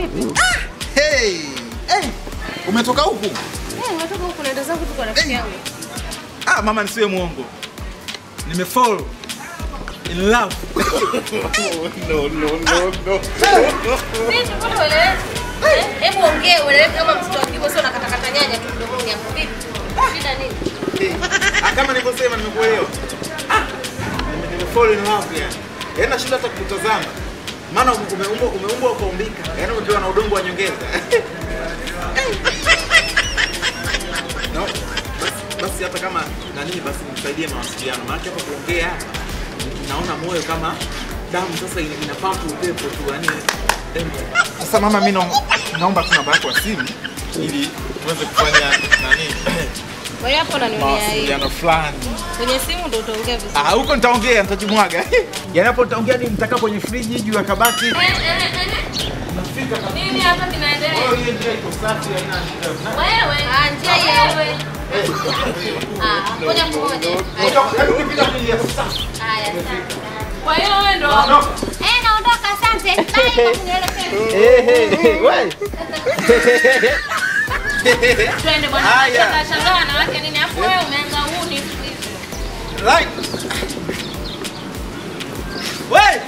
vipi? Hey! Hey! Umetoka huku? Umetoka huku naenda zangu tu kwa rafiki yangu. Mama nisiwe muongo. Nimefall in love. No. Sisi mbona wewe? Hebu ongea wewe kama mtoto wa kiume sio nakatakata nyanya tu mdomoni hapo. Vipi? Shida nini? Kama nilivyosema nimekuelewa. Nimefall in love yani. Yaani shida hata kutazama. Maana umeumbwa kuumbika. Yaani ukiwa na udongo wa nyongeza. No. Basi hata kama nani basi nisaidie mawasiliano. Maana hapa kuongea naona moyo kama damu sasa inapampa upepo tu yani. Sasa mama mimi naomba tu namba yako ya simu ili tuweze kufanya nani? Kwa hiyo hapo unanionea hii. Mawasiliano fulani. Kwenye simu ndio utaongea vizuri. Huko nitaongea nitajimwaga. Yaani hapo nitaongea ni nitaka kwenye friji juu ya kabati. Nafika kabisa. Nini hapa kinaendelea? Hiyo njia iko safi haina shida. Wewe, njia ya wewe. Ngoja ngoja. Haya sasa. Kwa hiyo wewe ndo naondoka asante. Bye Wewe. Twende bwana. Shangaa wanawake nini afu wewe umeanza huni hivi. Right. Wewe.